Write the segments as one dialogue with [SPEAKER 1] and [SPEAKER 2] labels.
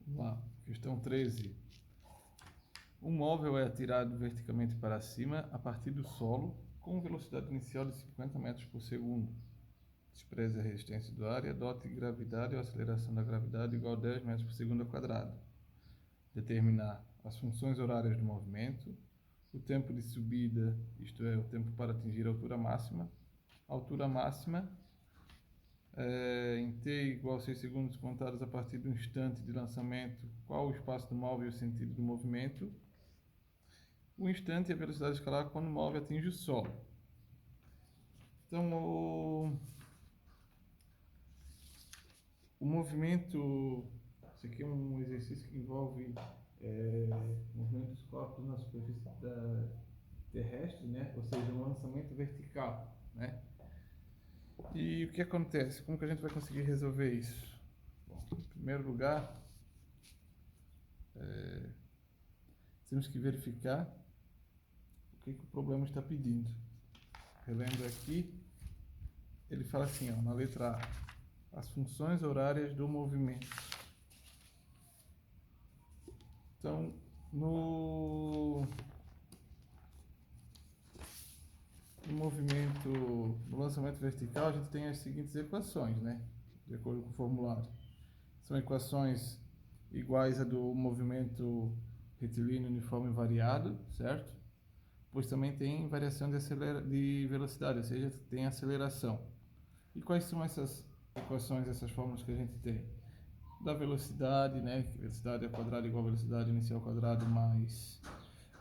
[SPEAKER 1] Vamos lá, questão 13. Um móvel é atirado verticalmente para cima a partir do solo com velocidade inicial de 50 metros por segundo. Despreze a resistência do ar e adote gravidade ou aceleração da gravidade igual a 10 metros por segundo ao quadrado. Determinar as funções horárias do movimento, o tempo de subida, isto é, o tempo para atingir a altura máxima. A altura máxima em t igual a 6 segundos contados a partir do instante de lançamento, qual o espaço do móvel e o sentido do movimento. O instante e a velocidade escalar quando o móvel atinge o solo. Então, o movimento, isso aqui é um exercício que envolve movimento dos corpos na superfície terrestre, né? Ou seja, um lançamento vertical, né? E o que acontece? Como que a gente vai conseguir resolver isso? Bom, em primeiro lugar, temos que verificar o que o problema está pedindo. Relendo aqui, ele fala assim, ó, na letra A, as funções horárias do movimento. Então, no movimento, no lançamento vertical, a gente tem as seguintes equações, né? De acordo com o formulário. São equações iguais a do movimento retilíneo uniforme variado, certo? Pois também tem variação de velocidade, ou seja, tem aceleração. E quais são essas equações, essas fórmulas que a gente tem? Da velocidade, né? Velocidade ao quadrado igual a velocidade inicial ao quadrado mais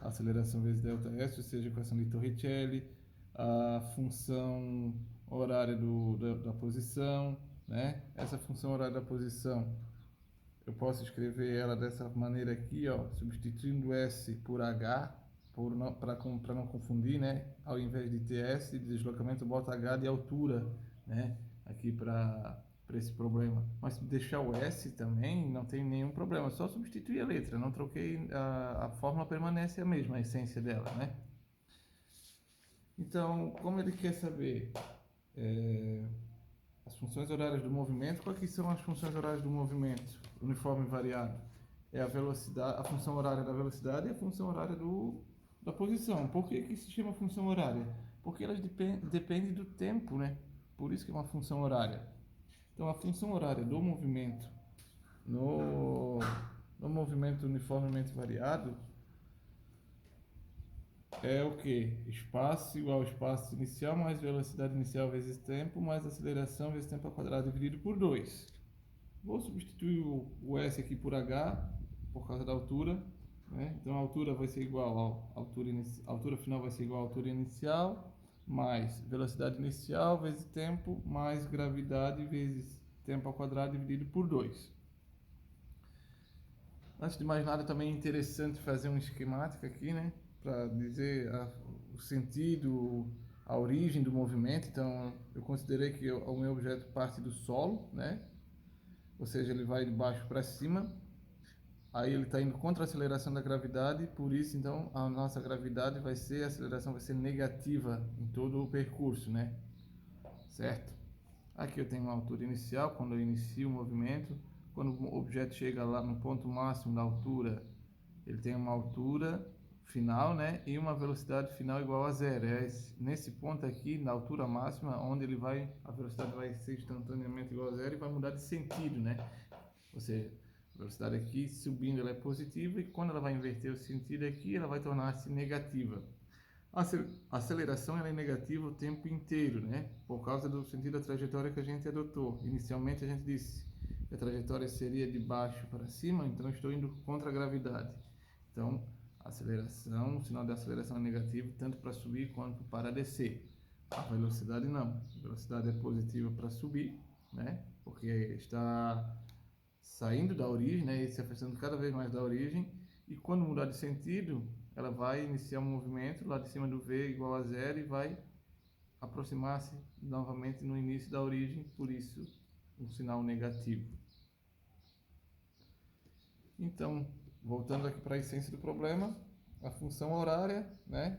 [SPEAKER 1] a aceleração vezes delta S, ou seja, a equação de Torricelli, a função horária da posição, né? Essa função horária da posição, eu posso escrever ela dessa maneira aqui, ó, substituindo S por H, para não confundir, né? Ao invés de TS de deslocamento, eu boto H de altura, né? Aqui para esse problema. Mas se deixar o S também, não tem nenhum problema, só substituir a letra, não troquei, a fórmula permanece a mesma, a essência dela, né? Então, como ele quer saber as funções horárias do movimento, quais que são as funções horárias do movimento uniforme variado? É a velocidade, a função horária da velocidade e a função horária da posição. Por que se chama função horária? Porque elas dependem do tempo, né? Por isso que é uma função horária. Então, a função horária do movimento no movimento uniformemente variado é o que? Espaço igual ao espaço inicial mais velocidade inicial vezes tempo mais aceleração vezes tempo ao quadrado dividido por 2. Vou substituir o S aqui por H, por causa da altura, né? Então a altura vai ser igual a altura final vai ser igual à altura inicial, mais velocidade inicial vezes tempo, mais gravidade vezes tempo ao quadrado dividido por 2. Antes de mais nada, também é interessante fazer uma esquemática aqui, né? Para dizer o sentido, a origem do movimento. Então, eu considerei que o meu objeto parte do solo, né? Ou seja, ele vai de baixo para cima. Aí ele está indo contra a aceleração da gravidade, por isso, então, a nossa gravidade vai ser, a aceleração vai ser negativa em todo o percurso, né? Certo? Aqui eu tenho uma altura inicial, quando eu inicio o movimento. Quando o objeto chega lá no ponto máximo da altura, ele tem uma altura final, né? E uma velocidade final igual a zero. É nesse ponto aqui, na altura máxima, onde a velocidade vai ser instantaneamente igual a zero e vai mudar de sentido, né? Ou seja, a velocidade aqui subindo ela é positiva e quando ela vai inverter o sentido aqui, ela vai tornar-se negativa. A aceleração ela é negativa o tempo inteiro, né? Por causa do sentido da trajetória que a gente adotou. Inicialmente a gente disse que a trajetória seria de baixo para cima, então estou indo contra a gravidade. Então, a aceleração, o sinal de aceleração é negativo tanto para subir quanto para descer. A velocidade não. A velocidade é positiva para subir, né? Porque está saindo da origem, né? E se afastando cada vez mais da origem. E quando mudar de sentido, ela vai iniciar um movimento lá de cima do V igual a zero e vai aproximar-se novamente no início da origem, por isso um sinal negativo. Então, voltando aqui para a essência do problema, a função horária, né?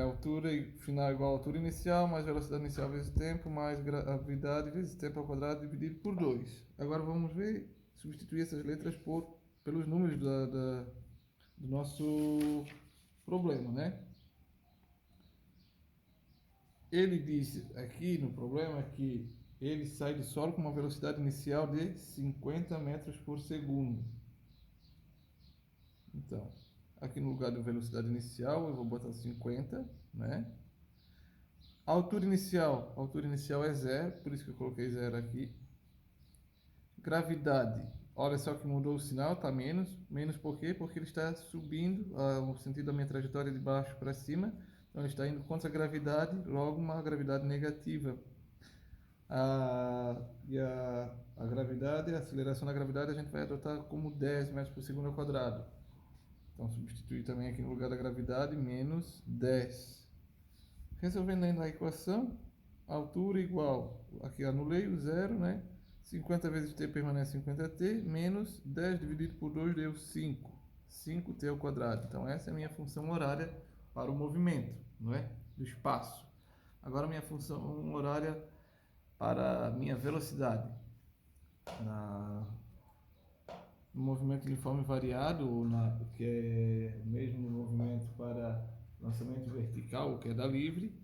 [SPEAKER 1] Altura final igual a altura inicial, mais velocidade inicial vezes tempo, mais gravidade vezes tempo ao quadrado dividido por 2. Agora vamos ver substituir essas letras pelos números do nosso problema, né? Ele diz aqui no problema que ele sai do solo com uma velocidade inicial de 50 metros por segundo. Então, aqui no lugar da velocidade inicial, eu vou botar 50, né? A altura inicial é zero, por isso que eu coloquei zero aqui. Gravidade, olha só que mudou o sinal, está menos. Menos por quê? Porque ele está subindo, o sentido da minha trajetória de baixo para cima. Então ele está indo contra a gravidade, logo uma gravidade negativa. A gravidade, a aceleração da gravidade a gente vai adotar como 10 metros por segundo ao quadrado. Então substituir também aqui no lugar da gravidade, menos 10. Resolvendo ainda a equação, altura igual, aqui anulei o zero, né? 50 vezes t permanece 50t, menos 10 dividido por 2 deu 5. 5t ao quadrado. Então essa é a minha função horária para o movimento, não é? Do espaço. Agora a minha função horária para a minha velocidade. No movimento uniforme variado, que é o mesmo movimento para lançamento vertical, que é da livre,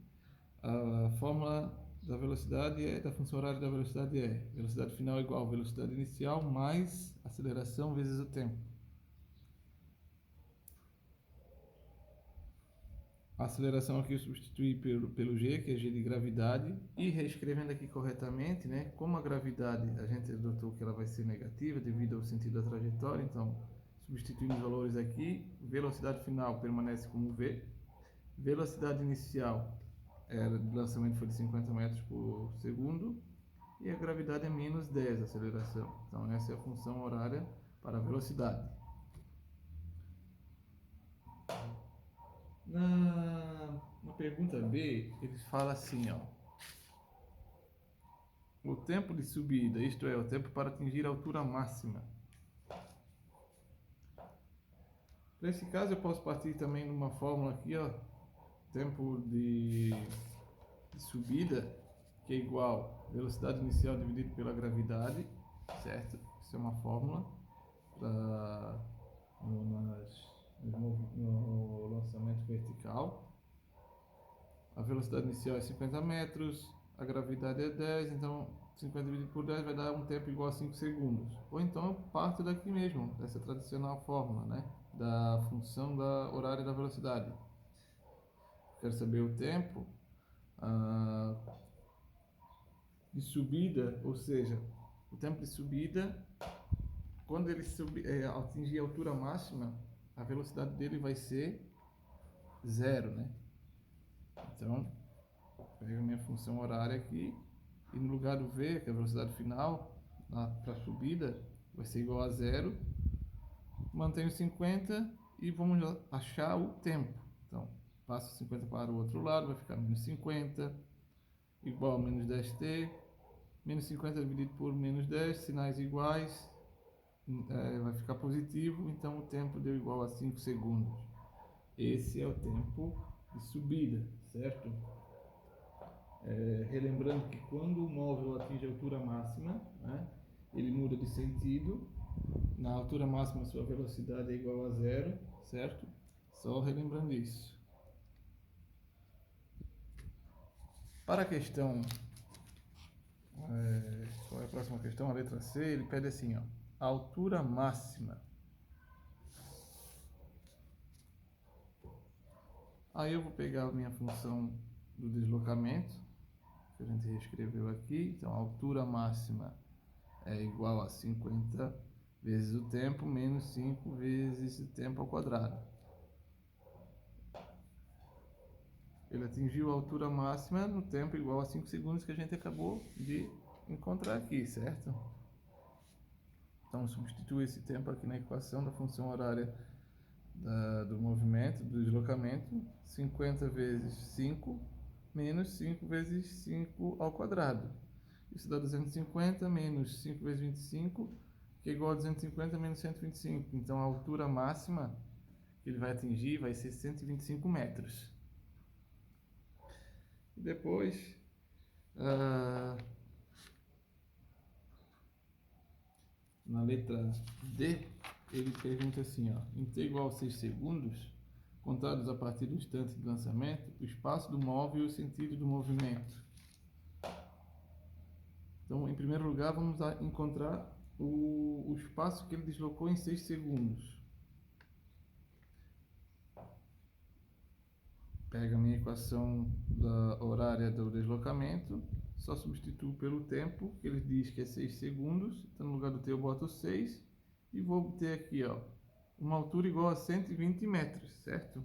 [SPEAKER 1] a fórmula da velocidade da função horária da velocidade é velocidade final igual a velocidade inicial mais aceleração vezes o tempo. A aceleração aqui eu substituí pelo g, que é g de gravidade, e reescrevendo aqui corretamente, né, como a gravidade a gente adotou que ela vai ser negativa devido ao sentido da trajetória, então substituindo os valores aqui, velocidade final permanece como v, velocidade inicial de lançamento foi de 50 metros por segundo, e a gravidade é menos 10 a aceleração. Então essa é a função horária para a velocidade. Na pergunta B, eles falam assim, ó, o tempo de subida, isto é, o tempo para atingir a altura máxima. Para esse caso eu posso partir também numa fórmula aqui, ó, tempo de subida, que é igual a velocidade inicial dividido pela gravidade, certo? Isso é uma fórmula para no lançamento vertical. A velocidade inicial é 50 metros, a gravidade é 10, então 50 dividido por 10 vai dar um tempo igual a 5 segundos. Ou então eu parto daqui mesmo, dessa tradicional fórmula, né? Da função da horária da velocidade. Quero saber o tempo de subida, ou seja, o tempo de subida, quando ele atingir a altura máxima, a velocidade dele vai ser zero, né? Então, pego a minha função horária aqui, e no lugar do v, que é a velocidade final, para a subida, vai ser igual a zero, mantenho 50 e vamos achar o tempo. Então, passo 50 para o outro lado, vai ficar menos 50, igual a menos 10t, menos 50 dividido por menos 10, sinais iguais, vai ficar positivo, então o tempo deu igual a 5 segundos. Esse é o tempo de subida, certo? Relembrando que quando o móvel atinge a altura máxima, né, ele muda de sentido. Na altura máxima sua velocidade é igual a zero, certo? Só relembrando isso. Para a questão, qual é a próxima questão? A letra C, ele pede assim, ó, a altura máxima. Aí eu vou pegar a minha função do deslocamento, que a gente reescreveu aqui. Então, a altura máxima é igual a 50 vezes o tempo, menos 5 vezes o tempo ao quadrado. Ele atingiu a altura máxima no tempo igual a 5 segundos que a gente acabou de encontrar aqui, certo? Então, substitui esse tempo aqui na equação da função horária do movimento, do deslocamento, 50 vezes 5, menos 5 vezes 5 ao quadrado. Isso dá 250, menos 5 vezes 25, que é igual a 250 menos 125. Então, a altura máxima que ele vai atingir vai ser 125 metros. E depois, na letra D, ele pergunta assim, ó, em t igual a 6 segundos, contados a partir do instante de lançamento, o espaço do móvel e o sentido do movimento. Então, em primeiro lugar, vamos encontrar o espaço que ele deslocou em 6 segundos. Pega a minha equação da horária do deslocamento, só substituo pelo tempo, que ele diz que é 6 segundos, então no lugar do t eu boto 6, e vou obter aqui, ó, uma altura igual a 120 metros, certo?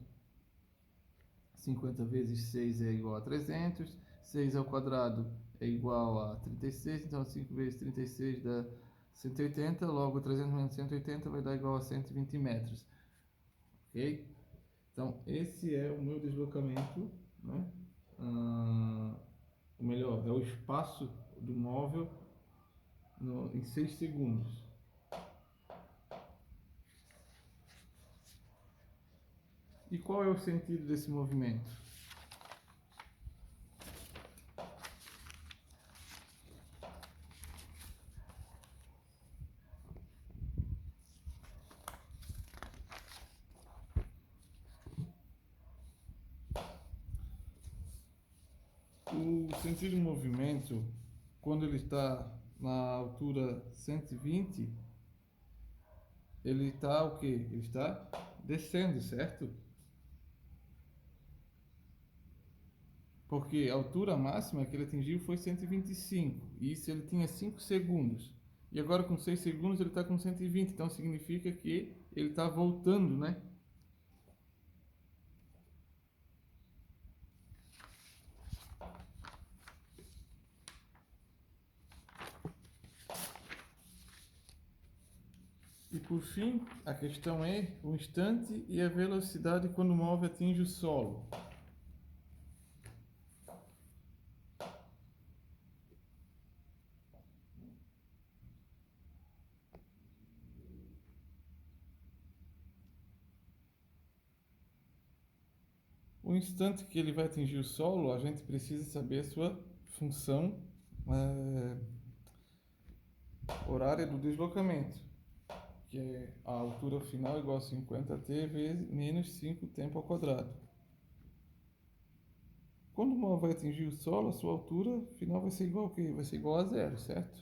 [SPEAKER 1] 50 vezes 6 é igual a 300, 6 ao quadrado é igual a 36, então 5 vezes 36 dá 180, logo 300 menos 180 vai dar igual a 120 metros, ok? Então, esse é o meu deslocamento, né? Ou melhor, é o espaço do móvel em 6 segundos. E qual é o sentido desse movimento? O sentido do movimento, quando ele está na altura 120, ele está o quê? Ele está descendo, certo? Porque a altura máxima que ele atingiu foi 125, e isso ele tinha 5 segundos. E agora com 6 segundos ele está com 120, então significa que ele está voltando, né? E por fim, a questão é o instante e a velocidade quando o móvel atinge o solo. O instante que ele vai atingir o solo, a gente precisa saber a sua função horária do deslocamento, que é a altura final igual a 50t vezes menos 5 tempo ao quadrado. Quando o móvel vai atingir o solo, a sua altura final vai ser igual a quê? Vai ser igual a zero, certo?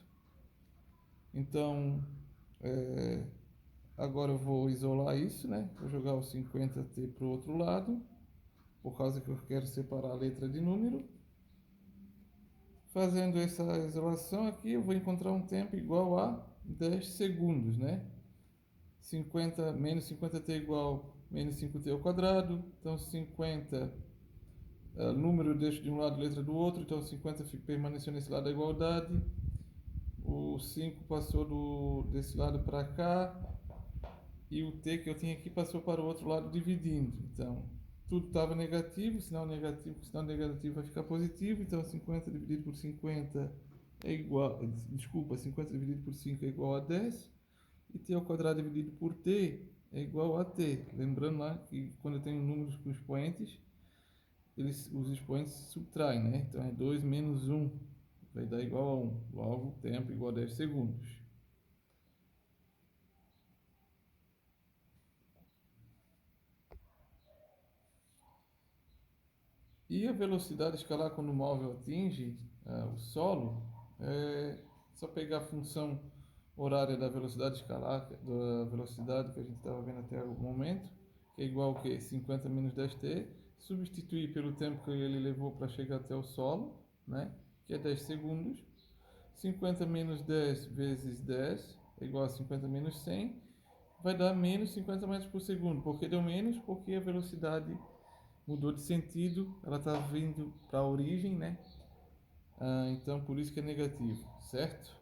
[SPEAKER 1] Então, agora eu vou isolar isso, né? Vou jogar o 50t para o outro lado, por causa que eu quero separar a letra de número. Fazendo essa isolação aqui, eu vou encontrar um tempo igual a 10 segundos, né? 50 menos 50t igual a menos 5t ao quadrado. Então 50, número eu deixo de um lado, letra do outro. Então 50 permaneceu nesse lado da igualdade. O 5 passou desse lado para cá. E o t que eu tinha aqui passou para o outro lado dividindo. Então tudo estava negativo, sinal negativo vai ficar positivo, então 50 dividido por 50 é igual, desculpa, 50 dividido por 5 é igual a 10, e t ao quadrado dividido por t é igual a t. Lembrando lá que quando eu tenho números com expoentes, os expoentes se subtraem, né? Então é 2 menos 1, vai dar igual a 1, logo tempo igual a 10 segundos. E a velocidade escalar quando o móvel atinge o solo, é só pegar a função horária da velocidade escalar, da velocidade que a gente estava vendo até o momento, que é igual ao que? 50 menos 10t, substituir pelo tempo que ele levou para chegar até o solo, né? Que é 10 segundos. 50 menos 10 vezes 10 é igual a 50 menos 100, vai dar menos 50 metros por segundo. Por que deu menos? Porque a velocidade mudou de sentido, ela está vindo para a origem, né? Então por isso que é negativo, certo?